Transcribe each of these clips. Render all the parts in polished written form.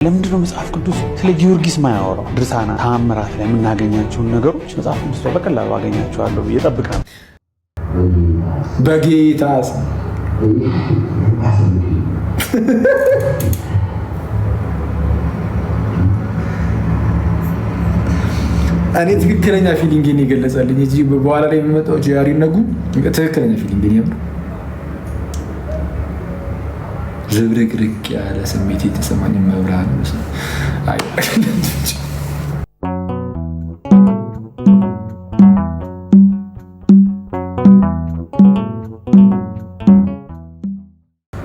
ለምንድነው መጽሐፍ ቅዱስ ስለ ጊዮርጊስ ማያወራው? ድርሳና ተአምራት ላይ የምናገኛቸውን ነገሮች መጽሐፍ ቅዱስ ላይ በቀላሉ አገኛቸዋለሁ ብዬ እጠብቃለሁ። በጌታ እኔ ትክክለኛ ፊሊንግን የገለጸልኝ እዚህ በኋላ ላይ የሚመጣው ጂያሪ ነጉ ትክክለኛ ፊሊንግን የምር ዝብርቅርቅ ያለ ስሜት የተሰማኝ መብራን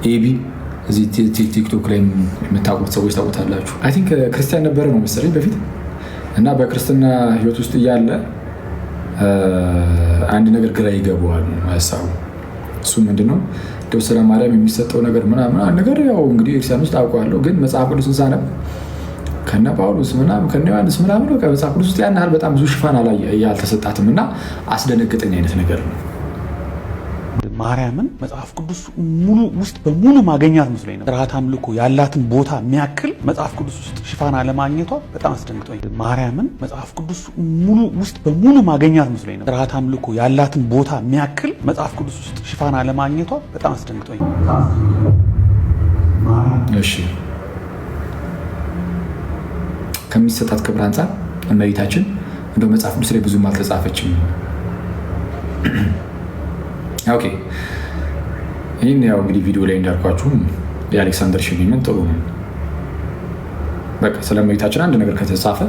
ኤቢ እዚህ ቲክቶክ ላይ የምታውቁት ሰዎች ታውቁታላችሁ። አይ ቲንክ ክርስቲያን ነበረ ነው መሰለኝ በፊት እና በክርስትና ህይወት ውስጥ እያለ አንድ ነገር ግራ ይገባዋል ሀሳቡ። እሱ ምንድነው እንደው ስለ ማርያም የሚሰጠው ነገር ምናምን ነገር ያው እንግዲህ ክርስቲያኖች ታውቀዋለሁ፣ ግን መጽሐፍ ቅዱስን ሳነብ ከነ ጳውሎስ ምናምን ከነ ዮሐንስ ምናምን ከመጽሐፍ ቅዱስ ውስጥ ያን ያህል በጣም ብዙ ሽፋን ያልተሰጣትም እና አስደነገጠኝ አይነት ነገር ነው። ማርያምን መጽሐፍ ቅዱስ ሙሉ ውስጥ በሙሉ ማገኛት መስሎኝ ነው። ስርዓተ አምልኮ ያላትን ቦታ የሚያክል መጽሐፍ ቅዱስ ውስጥ ሽፋን አለማግኘቷ በጣም አስደንግጦኝ። ማርያምን መጽሐፍ ቅዱስ ሙሉ ውስጥ በሙሉ ማገኛት መስሎኝ ነው። ስርዓተ አምልኮ ያላትን ቦታ የሚያክል መጽሐፍ ቅዱስ ውስጥ ሽፋን አለማግኘቷ በጣም አስደንግጦኝ። እሺ ከሚሰጣት ክብር አንጻር እመቤታችን እንደው መጽሐፍ ቅዱስ ላይ ብዙም አልተጻፈችም። ኦኬ ይህን ያው እንግዲህ ቪዲዮ ላይ እንዳልኳችሁ የአሌክሳንደር ሽሊምን ጥሩ ነው። በቃ ስለ እመቤታችን አንድ ነገር ከተጻፈ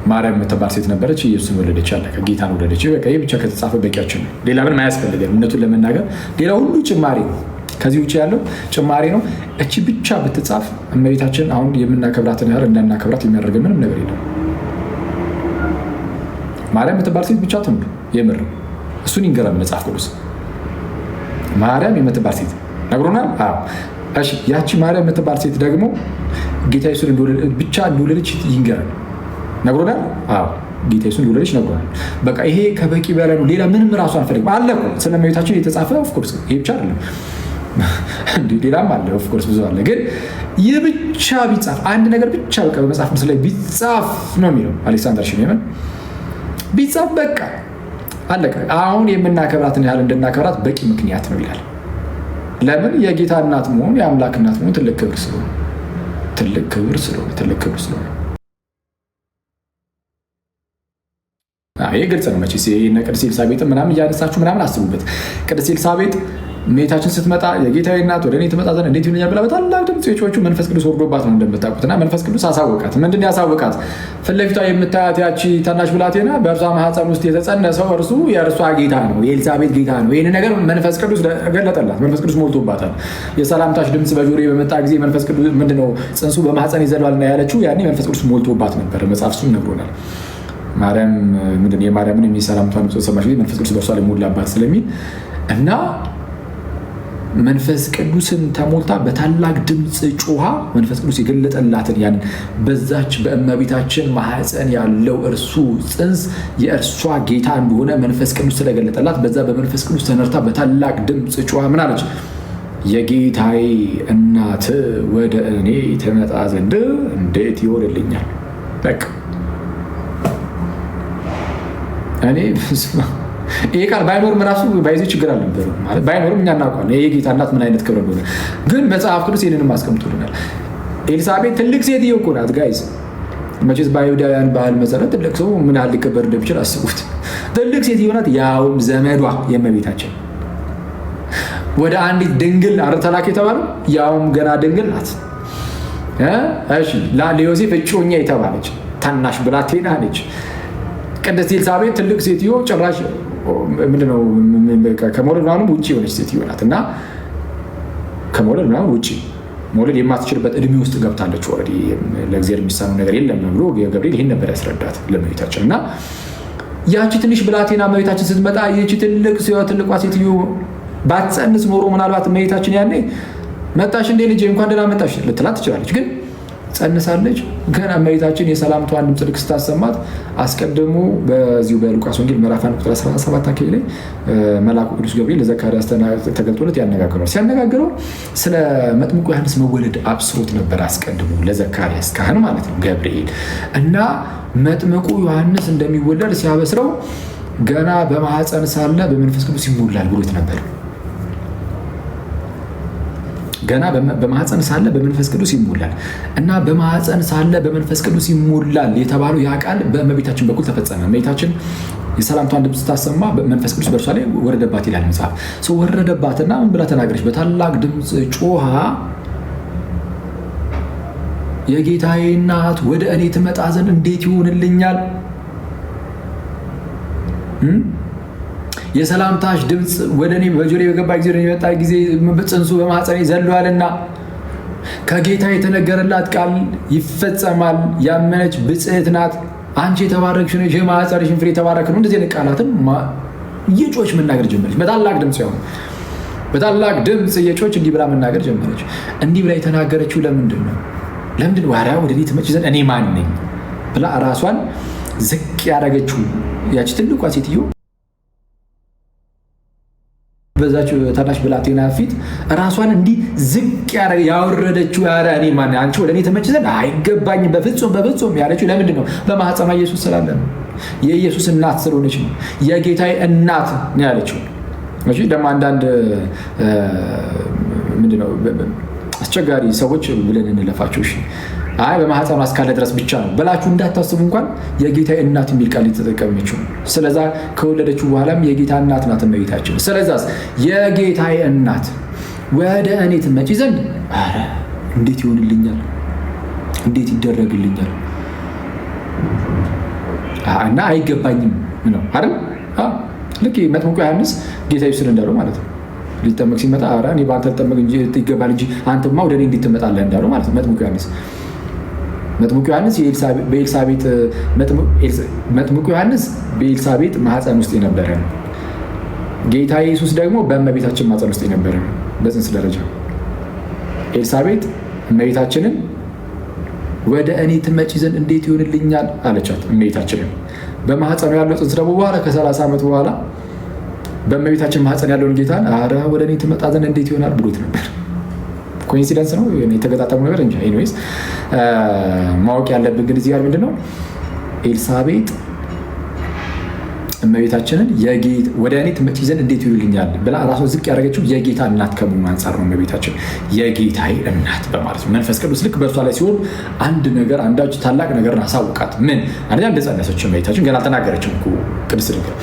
ማርያም የምትባል ሴት ነበረች፣ ኢየሱስን ወለደች፣ አለቀ። ጌታን ወለደች። በቃ ይህ ብቻ ከተጻፈ በቂያችን ነው። ሌላ ምንም አያስፈልገን። እውነቱን ለመናገር ሌላ ሁሉ ጭማሪ ነው። ከዚህ ውጭ ያለው ጭማሪ ነው። እቺ ብቻ ብትጻፍ እመቤታችን አሁን የምናከብራትን ያህል እንዳናከብራት የሚያደርገን ምንም ነገር የለም። ማርያም የምትባል ሴት ብቻ ትኑር። የምር እሱን ይንገራል መጽሐፍ ቅዱስ። ማርያም የምትባል ሴት ነግሮናል። እሺ ያቺ ማርያም የምትባል ሴት ደግሞ ጌታ ኢየሱስን ብቻ እንደወለደች ይንገራል። ነግሮናል። ጌታ ኢየሱስን እንደወለደች ነግሮናል። በቃ ይሄ ከበቂ በላይ ነው። ሌላ ምንም ራሱ አንፈልግም። አለ እኮ ስለ እመቤታችን የተጻፈ ኦፍኮርስ ይሄ ብቻ አይደለም፣ ሌላም አለ ኦፍኮርስ ብዙ አለ። ግን ይህ ብቻ ቢጻፍ አንድ ነገር ብቻ በቃ በመጽሐፍ ቅዱስ ላይ ቢጻፍ ነው የሚለው አሌክሳንደር ሽሊምን ቢጻፍ በቃ አለቀ። አሁን የምናከብራትን ያህል እንድናከብራት በቂ ምክንያት ነው ይላል። ለምን? የጌታ እናት መሆን የአምላክ እናት መሆን ትልቅ ክብር ስለሆነ ይህ ግልጽ ነው። መቼስ ቅድስት ኤልሳቤጥ ምናምን እያነሳችሁ ምናምን አስቡበት። ቅድስት ኤልሳቤጥ እመቤታችን ስትመጣ የጌታዬ እናት ወደ እኔ ትመጣ ዘንድ እንዴት ይሆነኛል ብላ በታላቅ ድምፅ የጮኸችው መንፈስ ቅዱስ ወርዶባት ነው እንደምታውቁት። እና መንፈስ ቅዱስ አሳወቃት። ምንድን ነው ያሳወቃት? ፊት ለፊቷ የምታያት ያቺ ታናሽ ብላቴና በእርሷ ማህፀን ውስጥ የተጸነሰው እርሱ የእርሷ ጌታ ነው፣ የኤልሳቤጥ ጌታ ነው። ይህን ነገር መንፈስ ቅዱስ ገለጠላት። መንፈስ ቅዱስ ሞልቶባታል። የሰላምታሽ ድምፅ በጆሮዬ በመጣ ጊዜ መንፈስ ቅዱስ ምንድነው ጽንሱ በማህፀን ይዘሏል እና ያለችው ያኔ መንፈስ ቅዱስ ሞልቶባት ነበር። መጽሐፍ እሱን ነግሮናል። ማርያም ምንድነው የማርያምን የሚሰላምቷን ሰማሽ ጊዜ መንፈስ ቅዱስ በእርሷ ላይ ሞላባት ስለሚል እና መንፈስ ቅዱስን ተሞልታ በታላቅ ድምፅ ጮሃ መንፈስ ቅዱስ የገለጠላትን ያን በዛች በእመቤታችን ማህፀን ያለው እርሱ ጽንስ የእርሷ ጌታ እንደሆነ መንፈስ ቅዱስ ስለገለጠላት በዛ በመንፈስ ቅዱስ ተነርታ በታላቅ ድምፅ ጮሃ ምን አለች? የጌታዬ እናት ወደ እኔ ትመጣ ዘንድ እንዴት ይሆንልኛል? በቃ እኔ ይሄ ቃል ባይኖርም ራሱ ባይዜ ችግር አልነበረም። ማለት ባይኖርም እኛ እናውቃለን ይሄ ጌታ እናት ምን አይነት ክብር እንደሆነ። ግን መጽሐፍ ቅዱስ ይህንንም አስቀምጦልናል። ኤልሳቤጥ ትልቅ ሴትዮ እኮ ናት ጋይዝ። መቼስ በአይሁዳውያን ባህል መሰረት ትልቅ ሰው ምን ያህል ሊከበር እንደሚችል አስቡት። ትልቅ ሴትዮ ናት፣ ያውም ዘመዷ የእመቤታችን ወደ አንዲት ድንግል አርተላክ የተባለው ያውም ገና ድንግል ናት። እሺ ለዮሴፍ እጮኛ የተባለች ታናሽ ብላቴና ነች። ቅድስት ኤልሳቤጥ ትልቅ ሴትዮ ጭራሽ ምንድነው ከመውለድ ምናምን ውጭ የሆነች ሴትዮ ናት እና ከመውለድ ምናምን ውጭ መውለድ የማትችልበት እድሜ ውስጥ ገብታለች። ወረዲ ለእግዚአብሔር የሚሳነው ነገር የለም ብሎ ገብርኤል ይህን ነበር ያስረዳት ለእመቤታችን። እና ያቺ ትንሽ ብላቴና እመቤታችን ስትመጣ ይቺ ትልቋ ሴትዮ ባትጸንስ ኖሮ ምናልባት እመቤታችን ያኔ መጣሽ እንዴ ልጄ እንኳን ደህና መጣሽ ልትላት ትችላለች። ግን ጸንሳለች። ገና እመቤታችን የሰላምታዋን ድምፅ ልክ ስታሰማት አስቀድሞ በዚሁ በሉቃስ ወንጌል ምዕራፍ 1 ቁጥር 17 አካባቢ ላይ መልአኩ ቅዱስ ገብርኤል ለዘካርያስ ተገልጦለት ያነጋግረዋል። ሲያነጋግረው ስለ መጥምቁ ዮሐንስ መወለድ አብስሮት ነበር አስቀድሞ ለዘካርያስ ካህን ማለት ነው ገብርኤል እና መጥምቁ ዮሐንስ እንደሚወለድ ሲያበስረው ገና በማህፀን ሳለ በመንፈስ ቅዱስ ይሞላል ብሎት ነበር። ገና በማህፀን ሳለ በመንፈስ ቅዱስ ይሞላል እና በማህፀን ሳለ በመንፈስ ቅዱስ ይሞላል የተባለው ያ ቃል በእመቤታችን በኩል ተፈጸመ። እመቤታችን የሰላምታዋን ድምፅ ስታሰማ መንፈስ ቅዱስ በእርሷ ላይ ወረደባት ይላል መጽሐፍ። ወረደባትና ምን ብላ ተናገረች? በታላቅ ድምፅ ጮሃ የጌታዬ እናት ወደ እኔ ትመጣ ዘንድ እንዴት ይሆንልኛል? የሰላምታሽ ድምፅ ወደ እኔ በጆሮዬ በገባ ጊዜ ወደ እኔ በመጣ ጊዜ ጽንሱ በማኅፀኔ ዘሏልና ከጌታ የተነገረላት ቃል ይፈጸማል። ያመነች ብፅዕት ናት። አንቺ የተባረክሽ ነሽ፣ የማኅፀንሽን ፍሬ የተባረከ ነው። እንደዚህ ዓይነት ቃላትን እየጮች መናገር ጀመረች። በታላቅ ድምፅ ሲሆን በታላቅ ድምፅ እየጮች እንዲህ ብላ መናገር ጀመረች። እንዲህ ብላ የተናገረችው ለምንድን ነው? ዋርያ ወደ እኔ ትመጪ ዘንድ እኔ ማን ነኝ ብላ ራሷን ዝቅ ያደረገችው ያቺ ትልቋ ሴትዮ በዛችው ታናሽ ብላቴና ፊት ራሷን እንዲህ ዝቅ ያወረደችው እኔ ማን ነኝ? አንቺ ወደ እኔ ትመጪ ዘንድ አይገባኝም በፍጹም ያለችው ለምንድን ነው? በማኅፀኗ ኢየሱስ ስላለ ነው። የኢየሱስ እናት ስለሆነች ነው። የጌታዬ እናት ነው ያለችው። እሺ ደግሞ አንዳንድ ምንድነው አስቸጋሪ ሰዎች ብለን እንለፋቸው። እሺ አይ በማኅፀኗ እስካለ ድረስ ብቻ ነው ብላችሁ እንዳታስቡ እንኳን የጌታዬ እናት የሚል ቃል የተጠቀመችው። ስለዛ ከወለደችው በኋላም የጌታ እናት ናት እመቤታችን። ስለዛስ የጌታዬ እናት ወደ እኔ ትመጪ ዘንድ ኧረ እንዴት ይሆንልኛል? እንዴት ይደረግልኛል? እና አይገባኝም ነው አይደል? ልክ መጥምቁ ዮሐንስ ጌታ ኢየሱስን እንዳለው ማለት ነው። ሊጠመቅ ሲመጣ ኧረ እኔ በአንተ ልጠመቅ እንጂ ይገባል እንጂ አንተማ ወደ እኔ እንዴት ትመጣለህ እንዳለው ማለት ነው መጥምቁ ዮሐንስ። መጥምቁ ዮሐንስ በኤልሳቤጥ ማኅፀን ውስጥ የነበረ ነው። ጌታ ኢየሱስ ደግሞ በእመቤታችን ማኅፀን ውስጥ የነበረ ነው በጽንስ ደረጃ። ኤልሳቤጥ እመቤታችንን ወደ እኔ ትመጪ ዘንድ እንዴት ይሆንልኛል አለቻት። እመቤታችንን በማኅፀኑ ያለው ጽንስ ደግሞ በኋላ ከ30 ዓመት በኋላ በእመቤታችን ማኅፀን ያለውን ጌታን ኧረ ወደ እኔ ትመጣ ዘንድ እንዴት ይሆናል ብሎት ነበር። ኮኢንሲደንስ ነው የተገጣጠሙ ነገር እንጂ። ኤኒዌይስ ማወቅ ያለብን ግን እዚህ ጋር ምንድን ነው ኤልሳቤጥ እመቤታችንን ወደ እኔ ትመጪ ዘንድ እንዴት ይሆንልኛል ብላ ራሷን ዝቅ ያደረገችው የጌታ እናት ከመሆኑ አንጻር ነው። እመቤታችን የጌታዬ እናት በማለት ነው። መንፈስ ቅዱስ ልክ በእርሷ ላይ ሲሆን አንዳች ታላቅ ነገርን አሳውቃት። ምን አንደኛ እንደጸነሰች እመቤታችን ገና አልተናገረችም እኮ ቅድስት ድንግል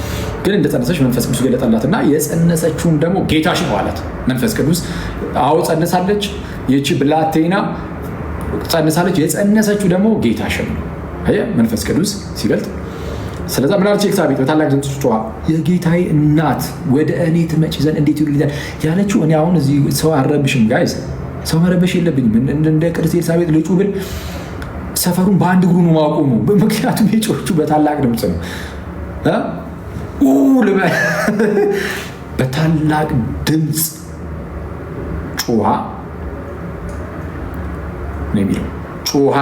ግን እንደጸነሰች መንፈስ ቅዱስ ገለጠላትና የጸነሰችውን ደግሞ ጌታሽ ነው አላት መንፈስ ቅዱስ። አዎ ጸንሳለች፣ ይህቺ ብላቴና ጸንሳለች። የጸነሰችው ደግሞ ጌታሽ ነው መንፈስ ቅዱስ ሲገልጥ። ስለዛ ምን አለች ኤልሳቤጥ በታላቅ ድምፅ ጮኻ የጌታዬ እናት ወደ እኔ ትመጪ ዘንድ እንዴት ይሆንልኛል ያለችው። እኔ አሁን እዚህ ሰው አልረብሽም ጋይዝ፣ ሰው መረበሽ የለብኝም። እንደ ቅድስት ኤልሳቤጥ ልጩ ብል ሰፈሩን በአንድ እግሩ ነው ማቆሙ። ምክንያቱም የጮኸችው በታላቅ ድምፅ ነው። በታላቅ ድምፅ ጮኻ ነው የሚለው። ጮኻ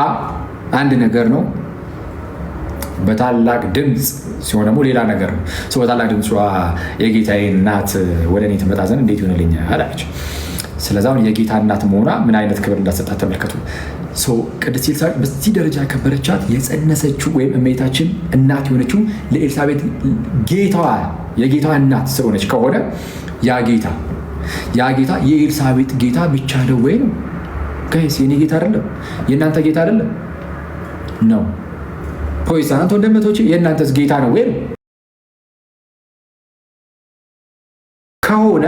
አንድ ነገር ነው። በታላቅ ድምፅ ሲሆን ደግሞ ሌላ ነገር ነው። በታላቅ ድምፅ የጌታዬ እናት ወደ እኔ ትመጣ ዘንድ እንዴት ይሆንልኛል አለች። ስለዚህ የጌታ እናት መሆኗ ምን አይነት ክብር እንዳሰጣት ተመልከቱ። ቅድስት ኤልሳቤጥ በዚህ ደረጃ ያከበረቻት የጸነሰችው ወይም እመቤታችን እናት የሆነችው ለኤልሳቤጥ የጌታዋ እናት ስለሆነች ከሆነ ያ ጌታ የኤልሳቤጥ ጌታ ብቻ ነው ወይ ነው? ጋይስ የኔ ጌታ አይደለም? የእናንተ ጌታ አይደለም ነው? ፕሮቴስታንት ወንድሞቼ የእናንተስ ጌታ ነው ወይ? ከሆነ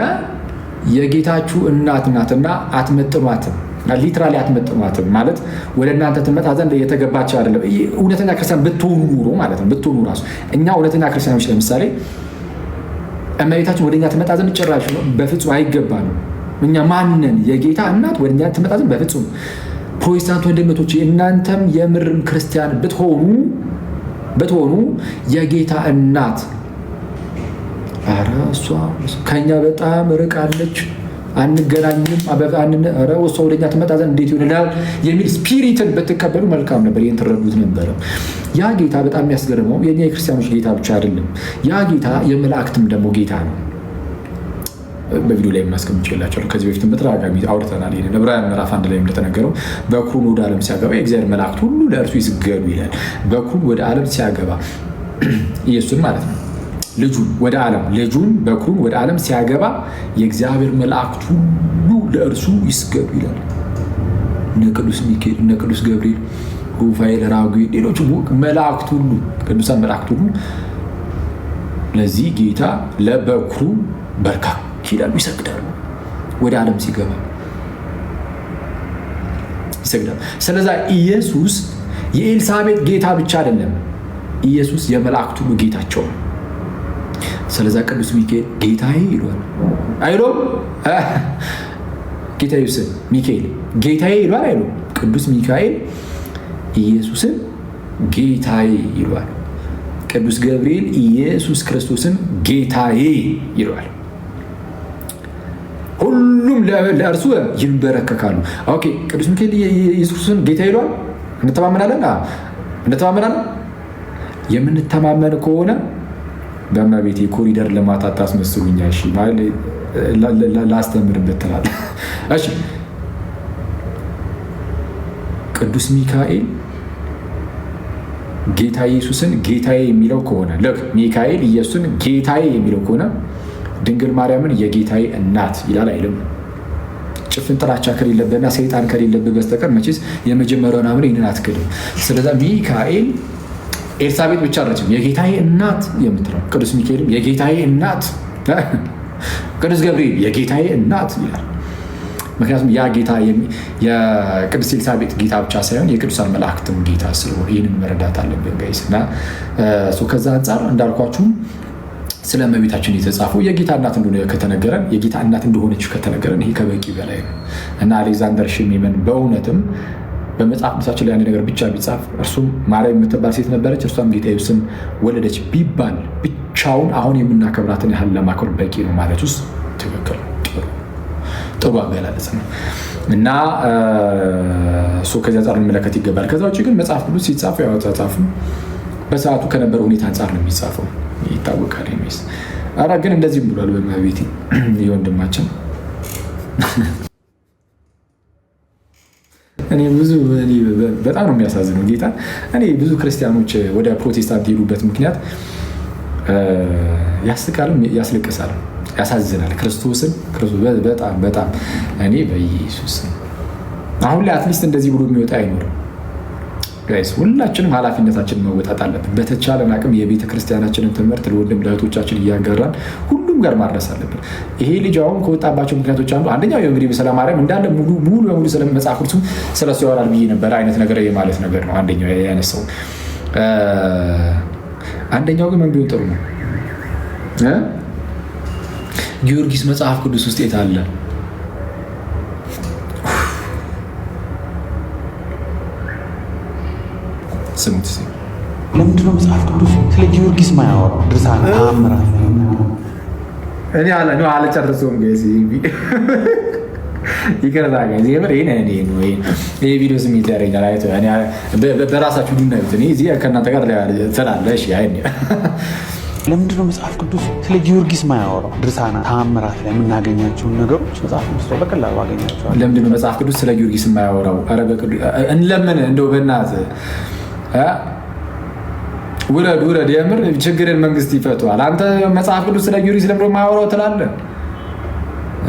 የጌታችሁ እናት ናትና አትመጥኗትም። ሊትራሊ አትመጥኗትም ማለት ወደ እናንተ ትመጣ ዘንድ የተገባች አይደለም። እውነተኛ ክርስቲያን ብትሆኑ ኑሮ ማለት ነው። ብትሆኑ ራሱ እኛ እውነተኛ ክርስቲያኖች ለምሳሌ እመቤታችን ወደኛ ትመጣ ዘንድ ጭራሽ ነው በፍጹም አይገባንም። እኛ ማንን የጌታ እናት ወደኛ ትመጣ ዘንድ በፍጹም። ፕሮቴስታንት ወንድሞቼ እናንተም የምርም ክርስቲያን ብትሆኑ የጌታ እናት ኧረ እሷ ከኛ በጣም ርቃለች አንገናኝም፣ እሷ ወደኛ ትመጣ ዘንድ እንዴት ይሆንልሃል የሚል ስፒሪትን ብትቀበሉ መልካም ነበር። ይህን ትረዱት ነበረ። ያ ጌታ በጣም የሚያስገርመው የኛ የክርስቲያኖች ጌታ ብቻ አይደለም። ያ ጌታ የመላእክትም ደግሞ ጌታ ነው። በቪዲዮ ላይ የምናስቀምጥላቸው ከዚህ በፊትም በተደጋጋሚ አውርተናል። ይሄን ዕብራውያን ምዕራፍ 1 ላይ እንደተነገረው በኩሩን ወደ ዓለም ሲያገባ የእግዚአብሔር መላእክት ሁሉ ለእርሱ ይስገዱ ይላል። በኩሩን ወደ ዓለም ሲያገባ ኢየሱስን ማለት ነው። ልጁን በኩሩን ወደ ዓለም ሲያገባ የእግዚአብሔር መላእክት ሁሉ ለእርሱ ይስገዱ ይላል። እነ ቅዱስ ሚካኤል፣ እነ ቅዱስ ገብርኤል፣ ሩፋኤል፣ ራጉኤል፣ ሌሎች መላእክት ሁሉ ቅዱሳን መላእክት ሁሉ ለዚህ ጌታ ለበኩሩ በርካክ ይላሉ፣ ይሰግዳሉ። ወደ ዓለም ሲገባ ይሰግዳሉ። ስለዛ ኢየሱስ የኤልሳቤጥ ጌታ ብቻ አይደለም፣ ኢየሱስ የመላእክት ሁሉ ጌታቸው ነው። ስለዛ ቅዱስ ሚካኤል ጌታዬ ይሏል አይሎም? ጌታ ኢየሱስን ሚካኤል ጌታዬ ይሏል አይሎም? ቅዱስ ሚካኤል ኢየሱስን ጌታዬ ይሏል። ቅዱስ ገብርኤል ኢየሱስ ክርስቶስን ጌታዬ ይሏል። ሁሉም ለእርሱ ይንበረከካሉ። ኦኬ፣ ቅዱስ ሚካኤል ኢየሱስን ጌታ ይሏል። እንተማመናለን። የምንተማመን ከሆነ በእመቤቴ ኮሪደር ልማት አታስመስሉኛ። እሺ ላስተምርበት ትላለህ። እሺ ቅዱስ ሚካኤል ጌታ ኢየሱስን ጌታዬ የሚለው ከሆነ ሚካኤል ኢየሱስን ጌታዬ የሚለው ከሆነ ድንግል ማርያምን የጌታዬ እናት ይላል አይልም? ጭፍን ጥላቻ ከሌለብህና ሰይጣን ከሌለብህ በስተቀር መቼስ የመጀመሪያውን አምር ይህንን አትክድም። ስለዛ ሚካኤል ኤልሳቤጥ ብቻ አለችም የጌታዬ እናት የምትለው፣ ቅዱስ ሚካኤልም የጌታዬ እናት፣ ቅዱስ ገብርኤል የጌታዬ እናት ይላል። ምክንያቱም ያ ጌታ የቅዱስ ኤልሳቤጥ ጌታ ብቻ ሳይሆን የቅዱሳን መላእክትም ጌታ ስለሆነ ይህንን መረዳት አለብን ጋይስ። እና ከዛ አንጻር እንዳልኳችሁም ስለ እመቤታችን የተጻፈው የጌታ እናት እንደሆነ ከተነገረን የጌታ እናት እንደሆነች ከተነገረን ይሄ ከበቂ በላይ ነው። እና አሌክዛንደር ሽሜመን በእውነትም በመጽሐፍ ቅዱሳችን ላይ አንድ ነገር ብቻ ቢጻፍ እርሱም ማርያም የምትባል ሴት ነበረች፣ እርሷም ጌታ ኢየሱስን ወለደች ቢባል ብቻውን አሁን የምናከብራትን ያህል ለማክበር በቂ ነው ማለት ውስጥ ትክክል ጥሩ አገላለጽ ነው። እና ከዚያ አንጻር እንመለከት ይገባል። ከዛ ውጭ ግን መጽሐፍ ቅዱስ ሲጻፍ ያወጣጻፉ በሰዓቱ ከነበረ ሁኔታ አንጻር ነው የሚጻፈው ይታወቃል። ሚስ አራ ግን እንደዚህ ብሏል በእመቤቴ የወንድማችን እኔ በጣም ነው የሚያሳዝነው ጌታ። እኔ ብዙ ክርስቲያኖች ወደ ፕሮቴስታንት የሄዱበት ምክንያት ያስቃልም ያስለቅሳል ያሳዝናል። ክርስቶስን በጣም እኔ በኢየሱስ አሁን ላይ አትሊስት እንደዚህ ብሎ የሚወጣ አይኖርም ጋይስ። ሁላችንም ኃላፊነታችንን መወጣት አለብን። በተቻለን አቅም የቤተ ክርስቲያናችንን ትምህርት ለወንድም ለእህቶቻችን እያጋራን ሁሉም ጋር ማድረስ አለብን። ይሄ ልጅ አሁን ከወጣባቸው ምክንያቶች አንዱ አንደኛው እንግዲህ ስለ ማርያም እንዳለ ሙሉ በሙሉ ስለ መጽሐፍ ቅዱስ ስለሱ ያወራል ብዬ ነበር አይነት ነገር የማለት ነገር ነው አንደኛው ያነሳው። አንደኛው ግን ምን ቢሆን ጥሩ ነው ጊዮርጊስ መጽሐፍ ቅዱስ ውስጥ የት አለ? ስሙት። ለምንድነው መጽሐፍ ቅዱስ ስለ ጊዮርጊስ ማያወራው? ድርሳነ ተአምራት እኔ አልጨርሰውም ጋይስ። ይቅርታ ጋይስ፣ ይሄ ቪዲዮ ስሜት ያደርጋል። በራሳችሁ ዱናዩት። እኔ እዚህ ከእናንተ ጋር ስላለ ለምንድነው መጽሐፍ ቅዱስ ስለ ጊዮርጊስ ማያወራው? ድርሳነ ተአምራት ላይ የምናገኛቸውን ነገሮች መጽሐፍ ቅዱስ ላይ በቀላሉ አገኛቸዋል። ለምንድነው መጽሐፍ ቅዱስ ስለ ጊዮርጊስ የማያወራው? እንለምን እንደው በእናትህ ውረድ። የምር ችግርን መንግስት ይፈቷል። አንተ መጽሐፍ ቅዱስ ስለ ጊዮርጊስ ለምንድነው የማያወራው ትላለህ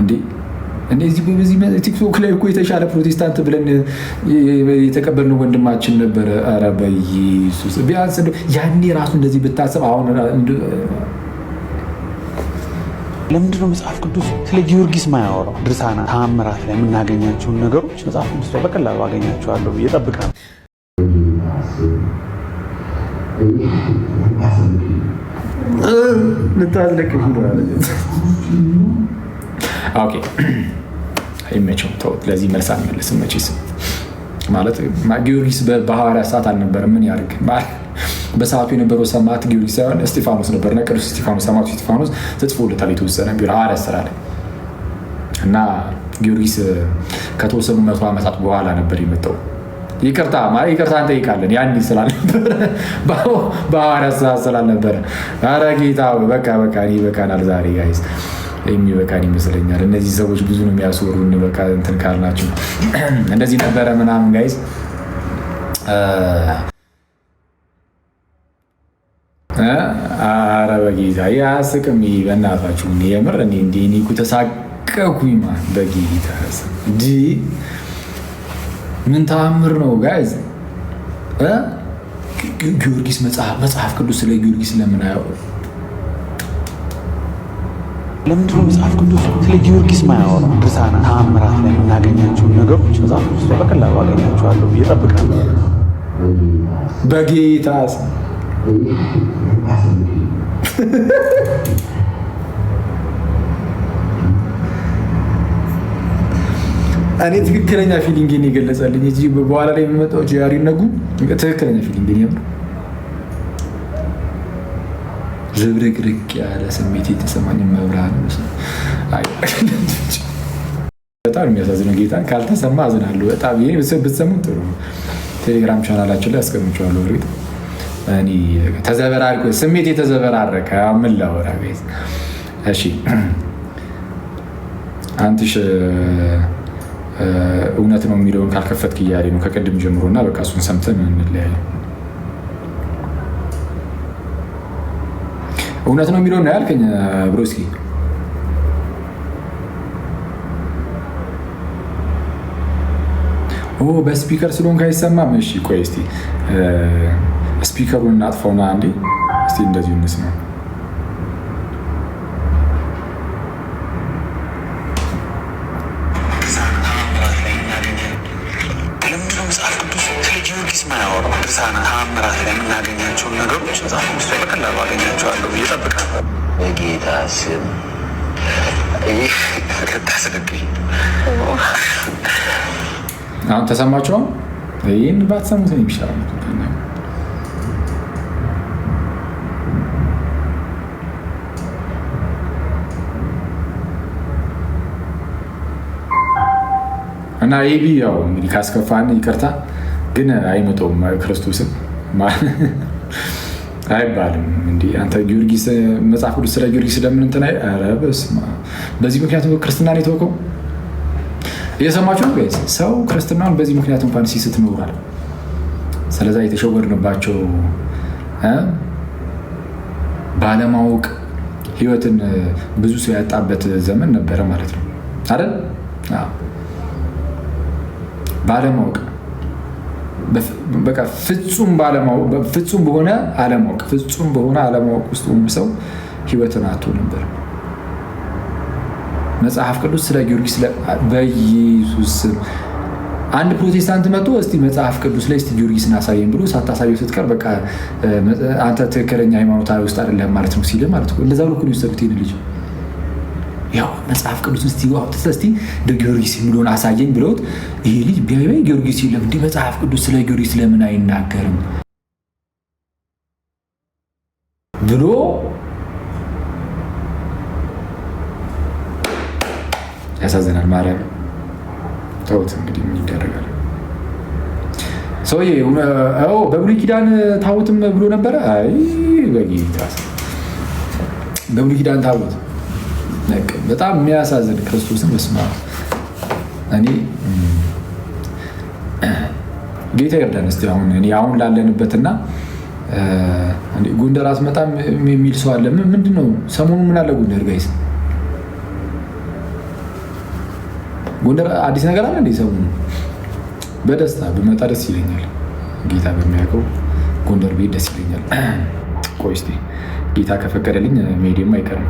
እንዴ? እንደዚህ በዚህ ቲክቶክ ላይ እኮ የተሻለ ፕሮቴስታንት ብለን የተቀበልነው ወንድማችን ነበረ። ኧረ በኢየሱስ ቢያንስ ያኔ ራሱ እንደዚህ ብታስብ አሁን ለምንድነው መጽሐፍ ቅዱስ ስለ ጊዮርጊስ ማያወራው? ድርሳነ ተአምራት ላይ የምናገኛቸውን ነገሮች መጽሐፍ ቅዱስ ላይ በቀላሉ አገኛቸዋለሁ ብዬ እጠብቃለሁ። ኦኬ አይመቸው ተውት። ለዚህ መልስ አልመለስም መቼስ። ማለት ጊዮርጊስ በሐዋርያት ሰዓት አልነበረም። ምን ያድርግ? በሰዓቱ የነበረው ሰማዕት ጊዮርጊስ ሳይሆን እስጢፋኖስ ነበርና ቅዱስ እስጢፋኖስ ሰማዕቱ እስጢፋኖስ ተጽፎለታል የተወሰነ ሐዋርያት ሥራ ላይ እና ጊዮርጊስ ከተወሰኑ 100 ዓመታት በኋላ ነበር የመጣው። ይቅርታ እንጠይቃለን። ያን ስላልነበረ በሐዋርያት ሰዓት ስላልነበረ፣ ኧረ ጌታ በቃ ይበቃናል። ዛሬ ጋይስ የሚበቃን ይመስለኛል። እነዚህ ሰዎች ብዙ ነው የሚያስወሩን። በቃ እንትን ካልናቸው እንደዚህ ነበረ ምናምን ጋይስ። ኧረ በጌታ ያስቅም በእናታችሁ የምር እኔ እኮ ተሳቀኩኝ ማን በጌታ ምን ተአምር ነው ጋይዝ። ጊዮርጊስ መጽሐፍ ቅዱስ ስለ ጊዮርጊስ ለምን አያወራም? ለምንድነው መጽሐፍ ቅዱስ ስለ ጊዮርጊስ ማያወራው? ድርሳነ ተአምራት ላይ የምናገኛቸውን ነገሮች መጽሐፍ ቅዱስ ላይ በቀላሉ አገኛቸዋለሁ ብዬ እጠብቃለሁ። በጌታ እኔ ትክክለኛ ፊሊንግን የገለጸልኝ እዚህ በኋላ ላይ የሚመጣው ጂያሪ ነጉ ትክክለኛ ፊሊንግን ያምር ዝብርቅርቅ ያለ ስሜት የተሰማኝ መብራን በጣም የሚያሳዝነው ጌታን ካልተሰማ አዝናለሁ በጣም። ይሄ ብትሰሙ ጥሩ ነው። ቴሌግራም ቻናላችን ላይ አስቀምጬዋለሁ። እርግጥ እኔ ተዘበራርኩ ስሜት የተዘበራረቀ ምን ላወራ ጋይስ። እሺ አንተሽ እውነት ነው የሚለውን ካልከፈትክ እያለ ነው ከቅድም ጀምሮና በቃ እሱን ሰምተን እንለያይ። እውነት ነው የሚለውን ነው ያልከኝ ብሮስኪ። በስፒከር ስለሆንክ አይሰማም። እሺ ቆይ እስኪ ስፒከሩን እናጥፋውና አንዴ እስኪ እንደዚሁ እንስማ። ድርሳነ ተአምራት ላይ የምናገኛቸውን ነገሮች መጽሐፍ ቅዱስ ላይ በቀላሉ አገኛቸዋለሁ ብዬ እጠብቃለሁ። በጌታ ስም ይህ ታስገግኝ። አሁን ተሰማችኋል? ይህን ባትሰሙት ነው የሚሻለው። እና ይህ ያው እንግዲህ ካስከፋን ይቅርታ፣ ግን አይመጣውም ክርስቶስን አይባልም። እንዲህ አንተ ጊዮርጊስ መጽሐፍ ቅዱስ ስለ ጊዮርጊስ ስለምን እንትን ኧረ በስመ አብ። በዚህ ምክንያት ክርስትናን የተወቀው እየሰማችሁ ነው ጋይስ። ሰው ክርስትናን በዚህ ምክንያት እንኳን ሲስት ኖሯል። ስለዛ የተሸወርንባቸው ባለማወቅ ህይወትን ብዙ ሰው ያጣበት ዘመን ነበረ ማለት ነው አይደል? ባለማወቅ በቃ ፍጹም በሆነ አለማወቅ ውስጥ ሰው ህይወትን አጥቶ ነበር። መጽሐፍ ቅዱስ ስለ ጊዮርጊስ በኢየሱስ አንድ ፕሮቴስታንት መጥቶ እስቲ መጽሐፍ ቅዱስ ላይ እስቲ ጊዮርጊስን አሳየን ብሎ ሳታሳየው ስትቀር በቃ አንተ ትክክለኛ ሃይማኖታዊ ውስጥ አይደለም ማለት ነው ሲል ማለት ነው። እንደዛ ብሎ እኮ ነው የወሰዱት ይሄን ልጅ። ያው መጽሐፍ ቅዱስ እስቲ ጊዮርጊስ የሚለውን አሳየኝ ብለውት ይሄ ልጅ ቢያይ ጊዮርጊስ የለም እንዲህ መጽሐፍ ቅዱስ ስለ ጊዮርጊስ ለምን አይናገርም ብሎ ያሳዝናል። ማርያም ተውት እንግዲህ ምን ይደረጋል። ሰውዬ በብሉይ ኪዳን ታቦትም ብሎ ነበረ። አይ በጌታ በብሉይ ኪዳን ታቦት በጣም የሚያሳዝን ክርስቶስን መስማ እኔ ጌታ ይርዳን። እስቲ አሁን ላለንበትና ጎንደር አስመጣም የሚል ሰው አለ። ምንድን ነው ሰሞኑን ምን አለ ጎንደር ጋይስ? ጎንደር አዲስ ነገር አለ እንዴ? ሰሞኑን በደስታ ብመጣ ደስ ይለኛል። ጌታ በሚያውቀው ጎንደር ቤት ደስ ይለኛል። ቆይ እስቲ ጌታ ከፈቀደልኝ መሄዴም አይቀርም።